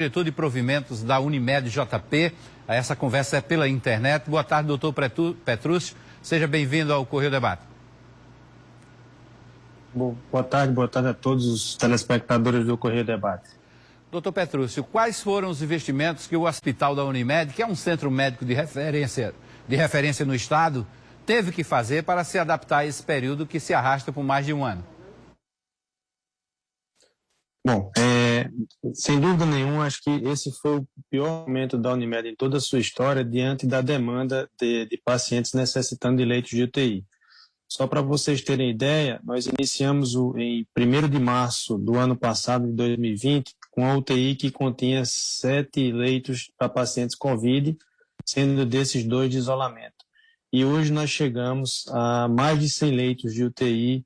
Diretor de Provimentos da Unimed JP. Essa conversa é pela internet. Boa tarde, doutor Petrúcio. Seja bem-vindo ao Correio Debate. Boa tarde a todos os telespectadores do Correio Debate. Doutor Petrúcio, quais foram os investimentos que o Hospital da Unimed, que é um centro médico de referência no Estado, teve que fazer para se adaptar a esse período que se arrasta por mais de um ano? Bom, sem dúvida nenhuma, acho que esse foi o pior momento da Unimed em toda a sua história, diante da demanda de pacientes necessitando de leitos de UTI. Só para vocês terem ideia, nós iniciamos em 1º de março do ano passado, de 2020, com a UTI que continha 7 leitos para pacientes COVID, sendo desses 2 de isolamento. E hoje nós chegamos a mais de 100 leitos de UTI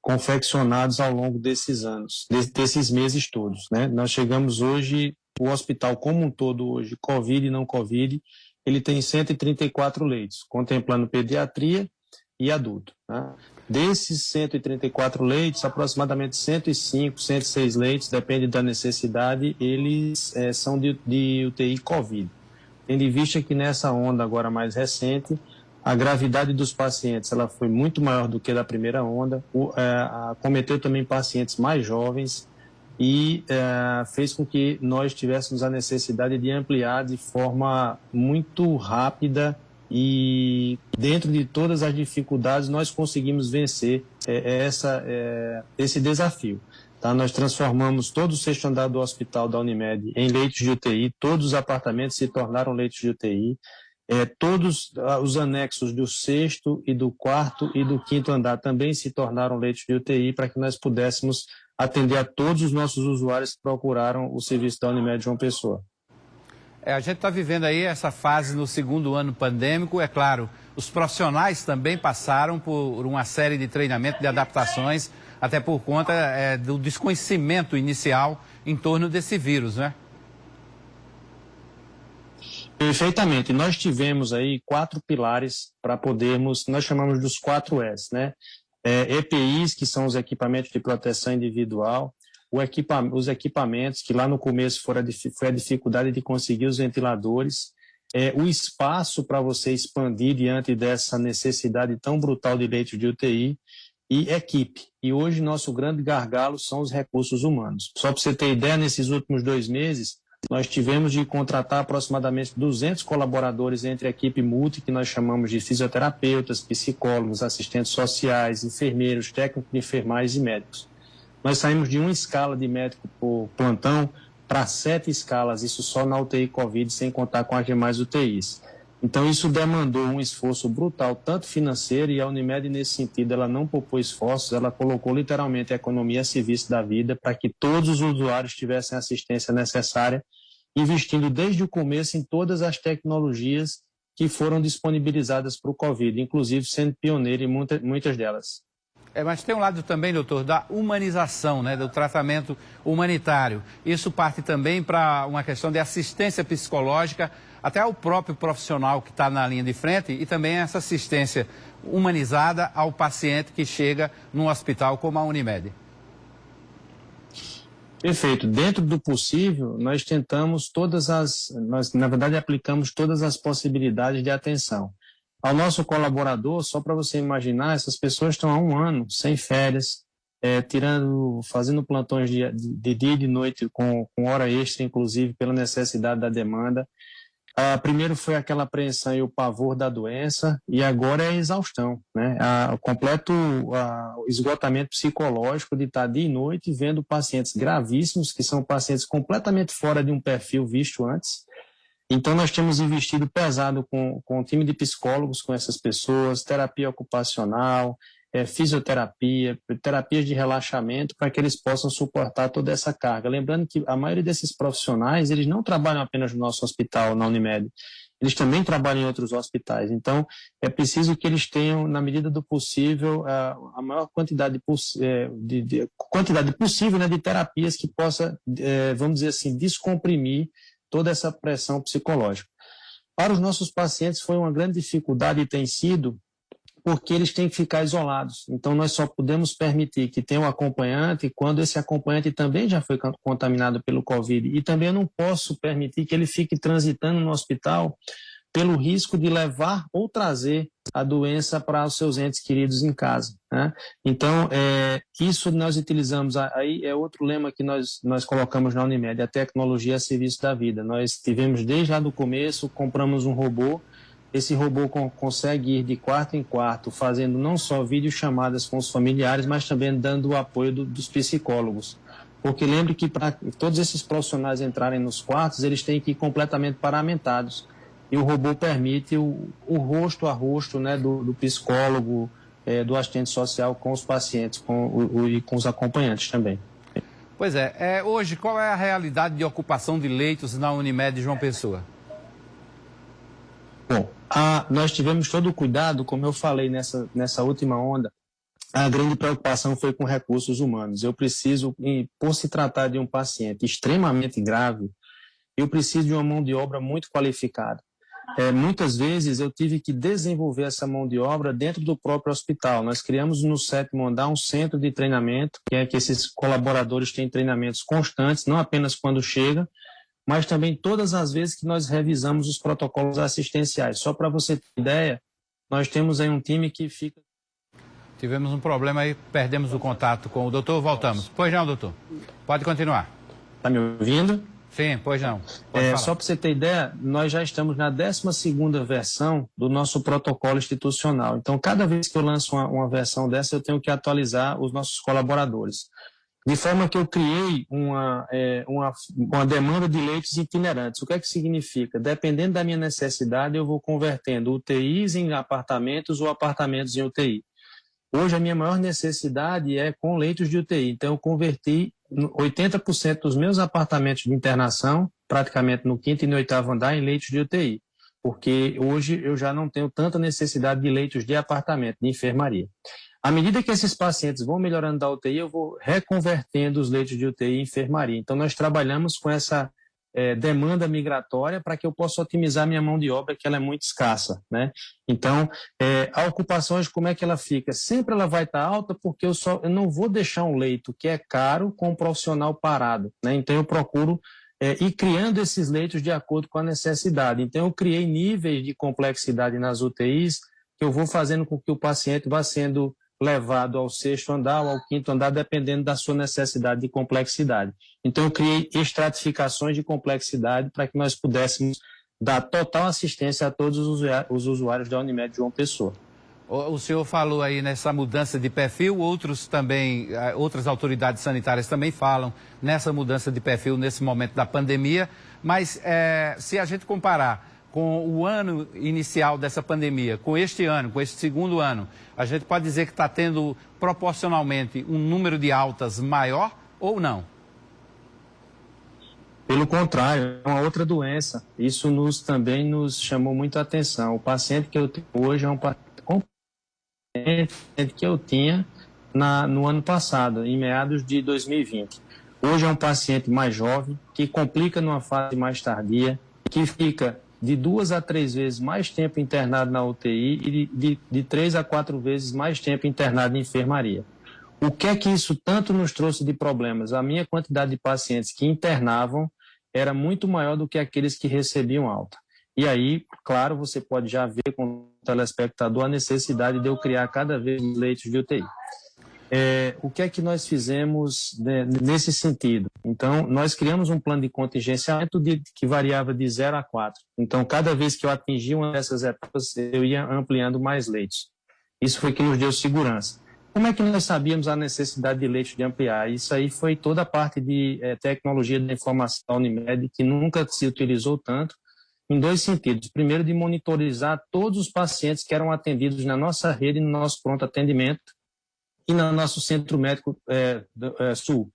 confeccionados ao longo desses anos, desses meses todos, né? Nós chegamos hoje, o hospital como um todo hoje, COVID e não COVID, ele tem 134 leitos, contemplando pediatria e adulto, né? Desses 134 leitos, aproximadamente 105, 106 leitos, depende da necessidade, eles são de UTI COVID. Tendo em vista que nessa onda agora mais recente, a gravidade dos pacientes ela foi muito maior do que da primeira onda, acometeu também pacientes mais jovens e fez com que nós tivéssemos a necessidade de ampliar de forma muito rápida e dentro de todas as dificuldades nós conseguimos vencer esse desafio. Tá? Nós transformamos todo o 6º andar do hospital da Unimed em leitos de UTI, todos os apartamentos se tornaram leitos de UTI, todos os anexos do 6º e do 4º e do 5º andar também se tornaram leitos de UTI para que nós pudéssemos atender a todos os nossos usuários que procuraram o serviço da Unimed João Pessoa. A gente está vivendo aí essa fase no 2º ano pandêmico, é claro, os profissionais também passaram por uma série de treinamento, de adaptações, até por conta do desconhecimento inicial em torno desse vírus, né? Perfeitamente. Nós tivemos aí 4 pilares para podermos, nós chamamos dos 4S, né? EPIs, que são os equipamentos de proteção individual, os equipamentos, que lá no começo foi a dificuldade de conseguir os ventiladores, o espaço para você expandir diante dessa necessidade tão brutal de leitos de UTI e equipe. E hoje nosso grande gargalo são os recursos humanos. Só para você ter ideia, nesses últimos 2 meses, nós tivemos de contratar aproximadamente 200 colaboradores entre a equipe multi, que nós chamamos de fisioterapeutas, psicólogos, assistentes sociais, enfermeiros, técnicos de enfermagem e médicos. Nós saímos de uma escala de médico por plantão para 7 escalas, isso só na UTI COVID, sem contar com as demais UTIs. Então isso demandou um esforço brutal, tanto financeiro, e a Unimed nesse sentido ela não poupou esforços, ela colocou literalmente a economia a serviço da vida para que todos os usuários tivessem a assistência necessária, investindo desde o começo em todas as tecnologias que foram disponibilizadas para o COVID, inclusive sendo pioneiro em muitas delas. Mas tem um lado também, doutor, da humanização, né, do tratamento humanitário. Isso parte também para uma questão de assistência psicológica, até ao próprio profissional que está na linha de frente, e também essa assistência humanizada ao paciente que chega num hospital como a Unimed. Perfeito. Dentro do possível, nós tentamos nós na verdade aplicamos todas as possibilidades de atenção. Ao nosso colaborador, só para você imaginar, essas pessoas estão há 1 ano sem férias, fazendo plantões de dia e de noite com hora extra, inclusive pela necessidade da demanda. Primeiro foi aquela apreensão e o pavor da doença, e agora é a exaustão, né? O completo esgotamento psicológico de estar dia e noite vendo pacientes gravíssimos, que são pacientes completamente fora de um perfil visto antes. Então, nós temos investido pesado com um time de psicólogos com essas pessoas, terapia ocupacional, fisioterapia, terapias de relaxamento, para que eles possam suportar toda essa carga. Lembrando que a maioria desses profissionais, eles não trabalham apenas no nosso hospital, na Unimed, eles também trabalham em outros hospitais. Então, é preciso que eles tenham, na medida do possível, a maior quantidade possível, né, de terapias que possa, vamos dizer assim, descomprimir toda essa pressão psicológica. Para os nossos pacientes foi uma grande dificuldade e tem sido porque eles têm que ficar isolados. Então, nós só podemos permitir que tenha um acompanhante quando esse acompanhante também já foi contaminado pelo Covid. E também eu não posso permitir que ele fique transitando no hospital pelo risco de levar ou trazer a doença para os seus entes queridos em casa, né? Então, isso nós utilizamos, aí é outro lema que nós colocamos na Unimed, a tecnologia a serviço da vida. Nós tivemos desde lá do começo, compramos um robô. Esse robô consegue ir de quarto em quarto, fazendo não só videochamadas com os familiares, mas também dando o apoio dos psicólogos. Porque lembre que para todos esses profissionais entrarem nos quartos, eles têm que ir completamente paramentados. E o robô permite o rosto a rosto, né, do psicólogo, do assistente social com os pacientes e com os acompanhantes também. Pois é. Hoje, qual é a realidade de ocupação de leitos na Unimed João Pessoa? Bom, nós tivemos todo o cuidado, como eu falei nessa última onda, a grande preocupação foi com recursos humanos. Eu preciso, por se tratar de um paciente extremamente grave, eu preciso de uma mão de obra muito qualificada. Muitas vezes eu tive que desenvolver essa mão de obra dentro do próprio hospital. Nós criamos no 7º andar um centro de treinamento, que é que esses colaboradores têm treinamentos constantes, não apenas quando chega, mas também todas as vezes que nós revisamos os protocolos assistenciais. Só para você ter ideia, nós temos aí um time que fica... Tivemos um problema aí, perdemos o contato com o doutor, voltamos. Pois não, doutor. Pode continuar. Está me ouvindo? Sim, pois não. Só para você ter ideia, nós já estamos na 12ª versão do nosso protocolo institucional. Então, cada vez que eu lanço uma versão dessa, eu tenho que atualizar os nossos colaboradores. De forma que eu criei uma demanda de leitos itinerantes. O que é que significa? Dependendo da minha necessidade, eu vou convertendo UTIs em apartamentos ou apartamentos em UTI. Hoje, a minha maior necessidade é com leitos de UTI. Então, eu converti 80% dos meus apartamentos de internação, praticamente no 5º e no 8º andar, em leitos de UTI. Porque hoje eu já não tenho tanta necessidade de leitos de apartamento, de enfermaria. À medida que esses pacientes vão melhorando da UTI, eu vou reconvertendo os leitos de UTI em enfermaria. Então, nós trabalhamos com essa demanda migratória para que eu possa otimizar minha mão de obra, que ela é muito escassa, né? Então, a ocupação, hoje, como é que ela fica? Sempre ela vai estar alta, porque eu não vou deixar um leito que é caro com um profissional parado, né? Então, eu procuro ir criando esses leitos de acordo com a necessidade. Então, eu criei níveis de complexidade nas UTIs, que eu vou fazendo com que o paciente vá sendo levado ao 6º andar ou ao 5º andar, dependendo da sua necessidade de complexidade. Então, eu criei estratificações de complexidade para que nós pudéssemos dar total assistência a todos os usuários da Unimed João Pessoa. O senhor falou aí nessa mudança de perfil, outras autoridades sanitárias também falam nessa mudança de perfil nesse momento da pandemia, mas se a gente comparar com o ano inicial dessa pandemia, com este ano, com este segundo ano, a gente pode dizer que está tendo proporcionalmente um número de altas maior ou não? Pelo contrário, é uma outra doença. Isso também nos chamou muita atenção. O paciente que eu tenho hoje é um paciente que eu tinha no ano passado, em meados de 2020. Hoje é um paciente mais jovem, que complica numa fase mais tardia, que fica de 2 a 3 vezes mais tempo internado na UTI e de 3 a 4 vezes mais tempo internado em enfermaria. O que é que isso tanto nos trouxe de problemas? A minha quantidade de pacientes que internavam era muito maior do que aqueles que recebiam alta. E aí, claro, você pode já ver com o telespectador a necessidade de eu criar cada vez mais leitos de UTI. O que é que nós fizemos nesse sentido? Então, nós criamos um plano de contingenciamento que variava de 0 a 4. Então, cada vez que eu atingia uma dessas etapas, eu ia ampliando mais leitos. Isso foi que nos deu segurança. Como é que nós sabíamos a necessidade de leitos de ampliar? Isso aí foi toda a parte de tecnologia da informação da Unimed, que nunca se utilizou tanto, em 2 sentidos. Primeiro, de monitorizar todos os pacientes que eram atendidos na nossa rede, no nosso pronto atendimento, e no nosso Centro Médico Sul.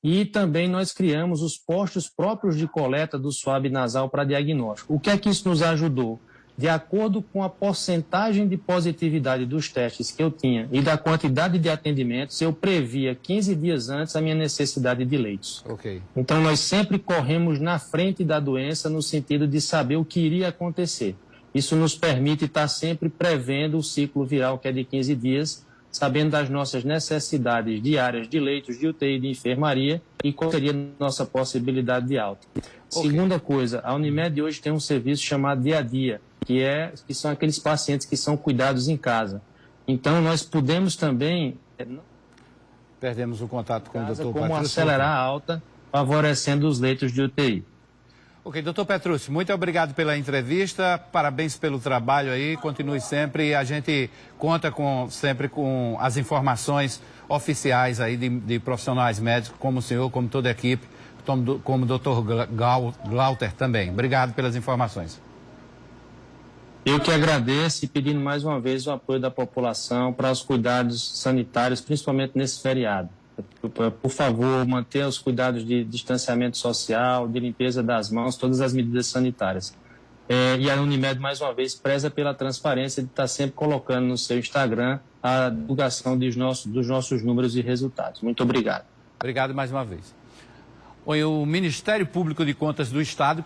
E também nós criamos os postos próprios de coleta do suave nasal para diagnóstico. O que é que isso nos ajudou? De acordo com a porcentagem de positividade dos testes que eu tinha e da quantidade de atendimentos, eu previa 15 dias antes a minha necessidade de leitos. Okay. Então, nós sempre corremos na frente da doença no sentido de saber o que iria acontecer. Isso nos permite estar sempre prevendo o ciclo viral, que é de 15 dias, sabendo das nossas necessidades diárias de leitos de UTI e de enfermaria e qual seria a nossa possibilidade de alta. Segunda coisa, a Unimed hoje tem um serviço chamado Dia a Dia, que são aqueles pacientes que são cuidados em casa. Então, nós podemos também... Perdemos o contato com o doutor como Petrúcio. acelerar a alta, favorecendo os leitos de UTI. Ok, doutor Petrúcio, muito obrigado pela entrevista, parabéns pelo trabalho aí, continue sempre, a gente conta sempre com as informações oficiais aí de profissionais médicos, como o senhor, como toda a equipe, como o doutor Glauter também. Obrigado pelas informações. Eu que agradeço e pedindo mais uma vez o apoio da população para os cuidados sanitários, principalmente nesse feriado. Por favor, mantenha os cuidados de distanciamento social, de limpeza das mãos, todas as medidas sanitárias. E a Unimed, mais uma vez, preza pela transparência de estar sempre colocando no seu Instagram a divulgação dos nossos números e resultados. Muito obrigado. Obrigado mais uma vez. O Ministério Público de Contas do Estado